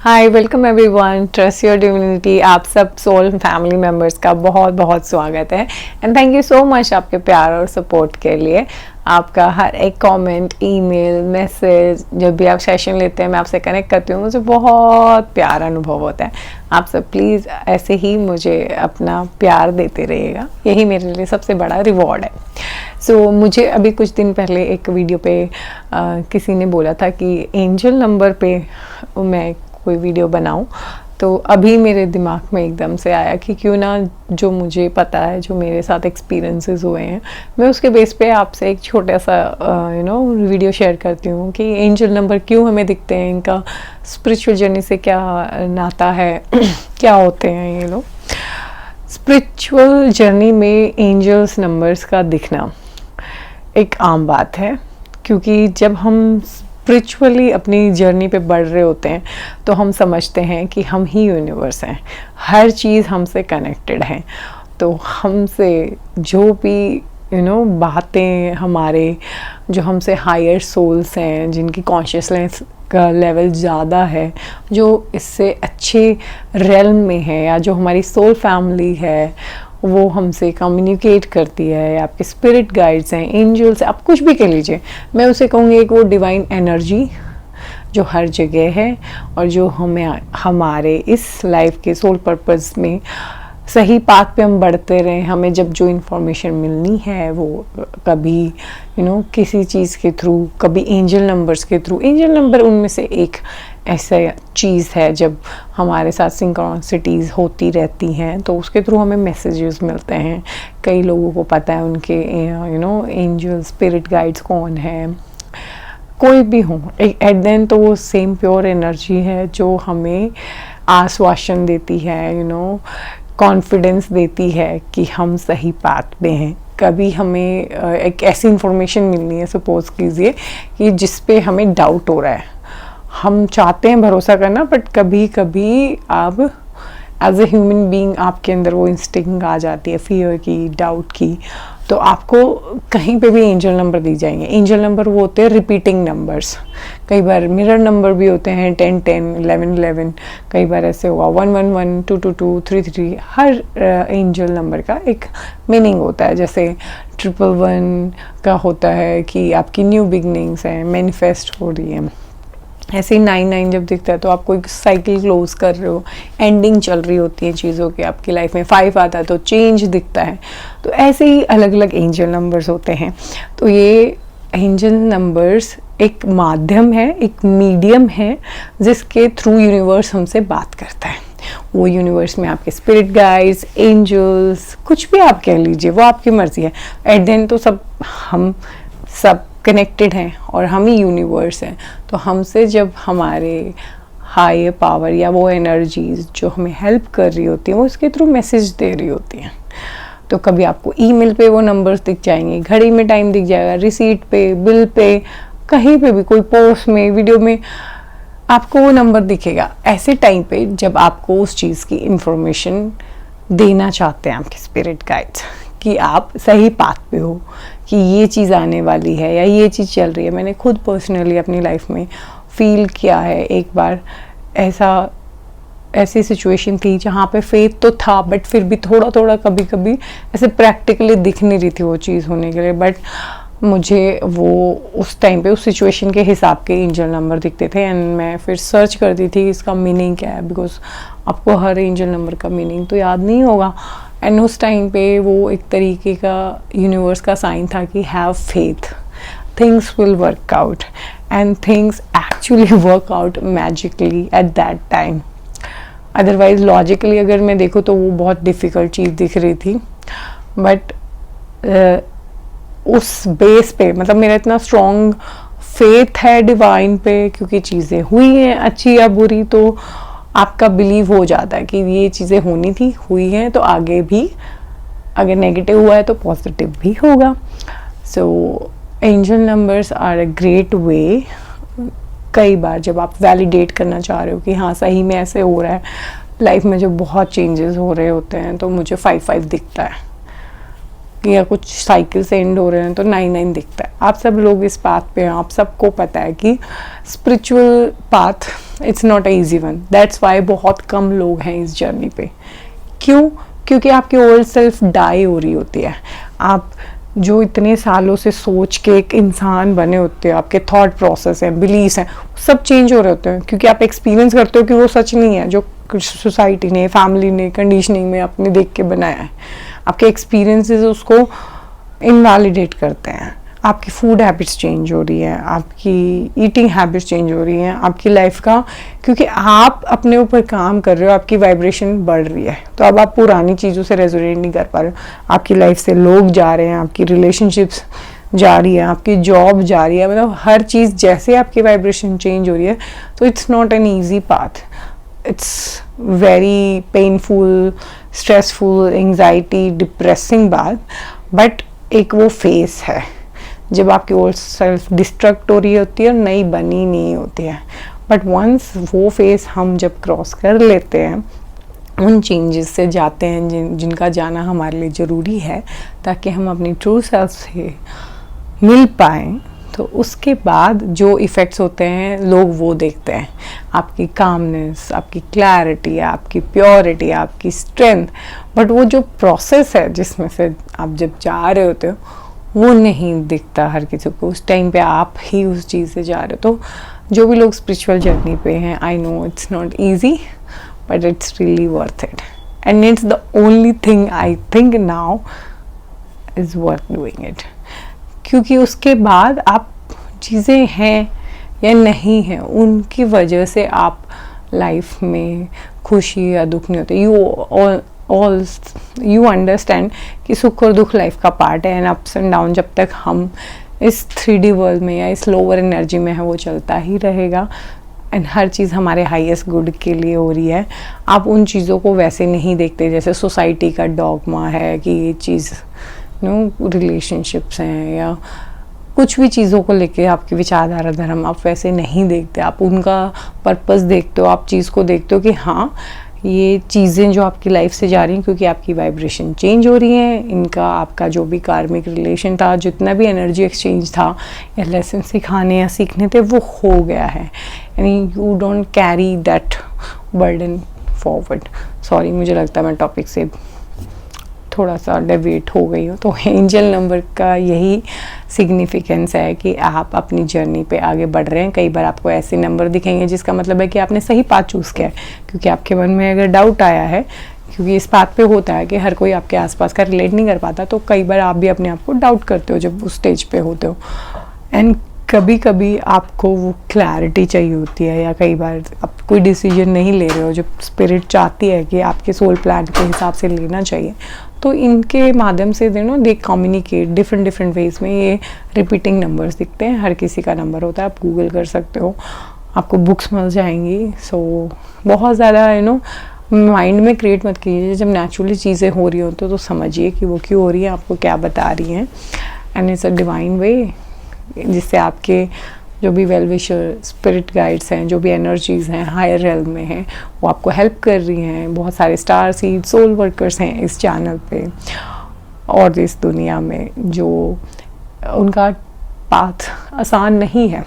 Hi, welcome everyone, trust your divinity. आप सब soul family members का बहुत बहुत स्वागत है and thank you so much आपके प्यार और सपोर्ट के लिए। आपका हर एक कमेंट, ईमेल, मैसेज, जब भी आप सेशन लेते हैं मैं आपसे कनेक्ट करती हूँ, मुझे बहुत प्यार अनुभव होता है। आप सब प्लीज़ ऐसे ही मुझे अपना प्यार देते रहिएगा, यही मेरे लिए सबसे बड़ा रिवॉर्ड है। मुझे अभी कुछ दिन पहले एक वीडियो पे किसी ने बोला था कि एंजल नंबर पे मैं कोई वीडियो बनाऊं, तो अभी मेरे दिमाग में एकदम से आया कि क्यों ना जो मुझे पता है, जो मेरे साथ एक्सपीरियंसेस हुए हैं, मैं उसके बेस पे आपसे एक छोटा सा वीडियो शेयर करती हूँ कि एंजल नंबर क्यों हमें दिखते हैं, इनका स्पिरिचुअल जर्नी से क्या नाता है क्या होते हैं ये लोग। स्पिरिचुअल जर्नी में एंजल्स नंबर्स का दिखना एक आम बात है, क्योंकि जब हम स्पिरिचुअली अपनी जर्नी पे बढ़ रहे होते हैं तो हम समझते हैं कि हम ही यूनिवर्स हैं, हर चीज़ हमसे कनेक्टेड है। तो हमसे जो भी बातें, हमारे जो हमसे हायर सोल्स हैं, जिनकी कॉन्शियसनेस का लेवल ज़्यादा है, जो इससे अच्छे रेल्म में है, या जो हमारी सोल फैमिली है वो हमसे कम्युनिकेट करती है, या आपके स्पिरिट गाइड्स हैं, एंजल्स, आप कुछ भी कह लीजिए, मैं उसे कहूँगी एक वो डिवाइन एनर्जी जो हर जगह है और जो हमें हमारे इस लाइफ के सोल पर्पस में सही पाथ पे हम बढ़ते रहें। हमें जब जो इन्फॉर्मेशन मिलनी है वो कभी किसी चीज़ के थ्रू, कभी एंजल नंबर्स के थ्रू। एंजल नंबर उनमें से एक ऐसा चीज़ है, जब हमारे साथ सिंक्रोनिसिटीज़ होती रहती हैं तो उसके थ्रू हमें मैसेजेस मिलते हैं। कई लोगों को पता है उनके एंजल स्पिरिट गाइड्स कौन है, कोई भी हो, एट द एंड तो वो सेम प्योर एनर्जी है जो हमें आश्वासन देती है, कॉन्फिडेंस देती है कि हम सही पाथ पे हैं। कभी हमें एक ऐसी इंफॉर्मेशन मिलनी है, सपोज कीजिए कि जिस पे हमें डाउट हो रहा है, हम चाहते हैं भरोसा करना, बट कभी कभी आप एज ए ह्यूमन बीइंग आपके अंदर वो इंस्टिंक्ट आ जाती है फियर की, डाउट की, तो आपको कहीं पे भी एंजल नंबर दी जाएंगे। एंजल नंबर वो होते हैं रिपीटिंग नंबर्स, कई बार मिरर नंबर भी होते हैं, 10-10, 11-11, कई बार ऐसे होगा 1-1-1, 2-2-2, 3-3। हर एंजल नंबर का एक मीनिंग होता है। जैसे 111 का होता है कि आपकी न्यू बिगनिंग्स हैं, मैनिफेस्ट हो रही है। ऐसे ही 9-9 जब दिखता है तो आप कोई साइकिल क्लोज कर रहे हो, एंडिंग चल रही होती है चीज़ों की आपकी लाइफ में। 5 आता है तो चेंज दिखता है। तो ऐसे ही अलग अलग एंजल नंबर्स होते हैं। तो ये एंजल नंबर्स एक माध्यम है, एक मीडियम है जिसके थ्रू यूनिवर्स हमसे बात करता है। वो यूनिवर्स में आपके स्पिरिट गाइड्स, एंजल्स, कुछ भी आप कह लीजिए, वो आपकी मर्जी है। एट द एंड तो हम सब कनेक्टेड हैं और हम ही यूनिवर्स हैं। तो हमसे जब हमारे हायर पावर या वो एनर्जीज जो हमें हेल्प कर रही होती हैं, वो इसके थ्रू मैसेज दे रही होती हैं। तो कभी आपको ईमेल पे वो नंबर्स दिख जाएंगे, घड़ी में टाइम दिख जाएगा, रिसीट पे, बिल पे, कहीं पे भी, कोई पोस्ट में, वीडियो में आपको वो नंबर दिखेगा। ऐसे टाइम पे जब आपको उस चीज़ की इंफॉर्मेशन देना चाहते हैं आपके स्पिरिट गाइड्स कि आप सही पाथ पे हो, कि ये चीज़ आने वाली है या ये चीज़ चल रही है। मैंने खुद पर्सनली अपनी लाइफ में फील किया है। एक बार ऐसी सिचुएशन थी जहाँ पे फेथ तो था, बट फिर भी थोड़ा थोड़ा कभी कभी ऐसे प्रैक्टिकली दिख नहीं रही थी वो चीज़ होने के लिए। बट मुझे वो उस टाइम पे उस सिचुएशन के हिसाब के एंजल नंबर दिखते थे एंड मैं फिर सर्च करती थी इसका मीनिंग क्या है, बिकॉज आपको हर एंजल नंबर का मीनिंग तो याद नहीं होगा। एंड उस टाइम पे वो एक तरीके का यूनिवर्स का साइन था कि have faith, things will work out, and things actually work out magically at that time. Otherwise logically अगर मैं देखूँ तो वो बहुत डिफ़िकल्ट चीज़ दिख रही थी। बट उस बेस पे, मतलब मेरा इतना स्ट्रॉन्ग फेथ है डिवाइन पे, क्योंकि चीज़ें हुई हैं अच्छी या बुरी, तो आपका बिलीव हो जाता है कि ये चीज़ें होनी थी, हुई हैं, तो आगे भी अगर नेगेटिव हुआ है तो पॉजिटिव भी होगा। So angel numbers are a great way. कई बार जब आप वैलिडेट करना चाह रहे हो कि हाँ सही में ऐसे हो रहा है, लाइफ में जब बहुत चेंजेस हो रहे होते हैं तो मुझे 5-5 दिखता है, या कुछ साइकिल से एंड हो रहे हैं तो 9-9 दिखता है। आप सब लोग इस पाथ पे हैं, आप सबको पता है कि spiritual path it's not a easy one, that's why बहुत कम लोग हैं इस जर्नी पे। क्यों? क्योंकि आपकी ओल्ड सेल्फ डाई हो रही होती है। आप जो इतने सालों से सोच के एक इंसान बने होते हो, आपके थॉट प्रोसेस हैं, बिलीव्स हैं, सब चेंज हो रहे होते हैं, क्योंकि आप एक्सपीरियंस करते हो कि वो सच नहीं है जो सोसाइटी ने, फैमिली ने, कंडीशनिंग में आपने देख के बनाया है। आपके एक्सपीरियंसेस उसको इनवैलिडेट करते हैं। आपकी फूड हैबिट्स चेंज हो रही है, आपकी ईटिंग हैबिट्स चेंज हो रही हैं, आपकी लाइफ का, क्योंकि आप अपने ऊपर काम कर रहे हो, आपकी वाइब्रेशन बढ़ रही है। तो अब आप पुरानी चीज़ों से रेजोनेट नहीं कर पा रहे हो। आपकी लाइफ से लोग जा रहे हैं, आपकी रिलेशनशिप्स जा रही है, आपकी जॉब जा रही है, मतलब हर चीज़ जैसे आपकी वाइब्रेशन चेंज हो रही है। तो it's not an easy path, it's very painful, stressful, anxiety, depressing बात, बट एक वो फेस है जब आपकी ओल्ड सेल्फ डिस्ट्रक्ट हो रही होती है और नई बनी नहीं होती है। बट वंस वो फेस हम जब क्रॉस कर लेते हैं, उन चेंजेस से जाते हैं जिनका जाना हमारे लिए ज़रूरी है ताकि हम अपनी ट्रू सेल्फ से मिल पाएँ, तो उसके बाद जो इफ़ेक्ट्स होते हैं लोग वो देखते हैं, आपकी कामनेस, आपकी क्लैरिटी, आपकी प्योरिटी, आपकी स्ट्रेंथ। बट वो जो प्रोसेस है जिसमें से आप जब जा रहे होते हो वो नहीं दिखता हर किसी को। उस टाइम पे आप ही उस चीज़ से जा रहे हो। तो जो भी लोग स्पिरिचुअल जर्नी पे हैं, I know it's not easy but it's really worth it, and it's the only thing I think now is worth doing it. क्योंकि उसके बाद आप चीज़ें हैं या नहीं हैं, उनकी वजह से आप लाइफ में खुशी या दुख नहीं होते। यू अंडरस्टैंड कि सुख और दुख लाइफ का पार्ट है, एंड अप्स एंड डाउन जब तक हम इस 3D वर्ल्ड में या इस लोअर एनर्जी में है वो चलता ही रहेगा, एंड हर चीज़ हमारे हाईएस्ट गुड के लिए हो रही है। आप उन चीज़ों को वैसे नहीं देखते जैसे सोसाइटी का डॉगमा है कि ये चीज़ रिलेशनशिप्स हैं या कुछ भी चीज़ों को लेके आपकी विचारधारा, धर्म, आप वैसे नहीं देखते। आप उनका पर्पस देखते हो, आप चीज़ को देखते हो कि हाँ ये चीज़ें जो आपकी लाइफ से जा रही हैं क्योंकि आपकी वाइब्रेशन चेंज हो रही है, इनका आपका जो भी कार्मिक रिलेशन था, जितना भी एनर्जी एक्सचेंज था या लेसन सिखाने या सीखने थे, वो हो गया है। यानी you don't carry that burden forward. Sorry, मुझे लगता है मैं टॉपिक से थोड़ा सा डेविएट हो गई हूँ। तो एंजल नंबर का यही सिग्निफिकेंस है कि आप अपनी जर्नी पे आगे बढ़ रहे हैं। कई बार आपको ऐसे नंबर दिखेंगे जिसका मतलब है कि आपने सही पाथ चूज़ किया है, क्योंकि आपके मन में अगर डाउट आया है, क्योंकि इस बात पे होता है कि हर कोई आपके आसपास का रिलेट नहीं कर पाता, तो कई बार आप भी अपने आप को डाउट करते हो जब उस स्टेज पे होते हो। एंड कभी कभी आपको वो क्लैरिटी चाहिए होती है, या कई बार आप कोई डिसीजन नहीं ले रहे हो जब स्पिरिट चाहती है कि आपके सोल प्लान के हिसाब से लेना चाहिए, तो इनके माध्यम से दे कम्युनिकेट डिफरेंट वेज में। ये रिपीटिंग नंबर्स दिखते हैं, हर किसी का नंबर होता है, आप गूगल कर सकते हो, आपको बुक्स मिल जाएंगी। सो बहुत ज़्यादा माइंड में क्रिएट मत कीजिए। जब नेचुरली चीज़ें हो रही हो तो समझिए कि वो क्यों हो रही है, आपको क्या बता रही हैं, एंड इट्स अ डिवाइन वे जिससे आपके जो भी वेल विशर, स्पिरिट गाइड्स हैं, जो भी एनर्जीज़ हैं हायर रेल्म में हैं, वो आपको हेल्प कर रही हैं। बहुत सारे स्टार सीड सोल वर्कर्स हैं इस चैनल पे और इस दुनिया में, जो उनका पाथ आसान नहीं है,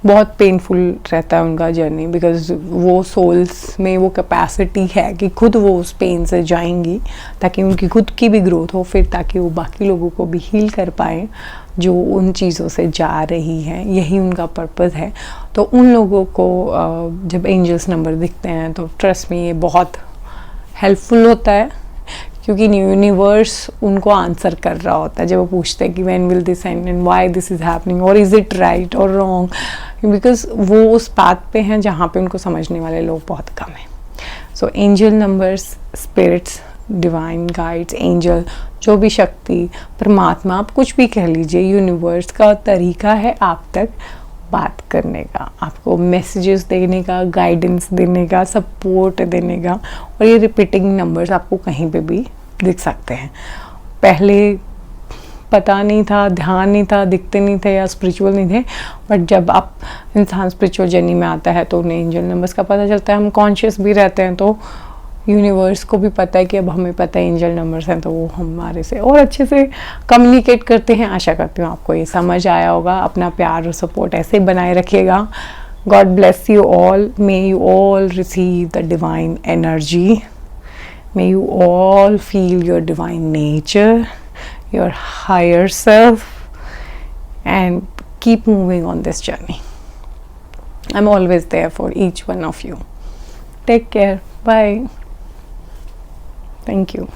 बहुत पेनफुल रहता है उनका जर्नी, बिकॉज वो सोल्स में वो कैपेसिटी है कि खुद वो उस पेन से जाएंगी ताकि उनकी खुद की भी ग्रोथ हो, फिर ताकि वो बाकी लोगों को भी हील कर पाएँ जो उन चीज़ों से जा रही हैं। यही उनका पर्पस है। तो उन लोगों को जब एंजल्स नंबर दिखते हैं तो ट्रस्ट में ये बहुत हेल्पफुल होता है, क्योंकि यूनिवर्स उनको आंसर कर रहा होता है जब वो पूछते हैं कि when will this and and why this is happening और इज़ इट राइट और रॉन्ग, बिकॉज वो उस पाथ पे हैं जहाँ पे उनको समझने वाले लोग बहुत कम हैं। So angel numbers, spirits, divine guides, angel, जो भी शक्ति, परमात्मा, आप कुछ भी कह लीजिए, यूनिवर्स का तरीका है आप तक बात करने का, आपको मैसेजेस देने का, गाइडेंस देने का, सपोर्ट देने का। और ये रिपीटिंग नंबर्स आपको कहीं पे भी दिख सकते हैं। पहले पता नहीं था, ध्यान नहीं था, दिखते नहीं थे या स्पिरिचुअल नहीं थे, बट जब आप इंसान स्पिरिचुअल जर्नी में आता है तो उन्हें एंजल नंबर्स का पता चलता है। हम कॉन्शियस भी रहते हैं तो यूनिवर्स को भी पता है कि अब हमें पता है एंजल नंबर्स हैं, तो वो हमारे से और अच्छे से कम्युनिकेट करते हैं। आशा करती हूँ आपको ये समझ आया होगा। अपना प्यार और सपोर्ट ऐसे ही बनाए रखिएगा। God bless you all. May you all receive the divine energy. May you all feel your divine nature, your higher self, and keep moving on this journey. I'm always there for each one of you. Take care. Bye. Thank you.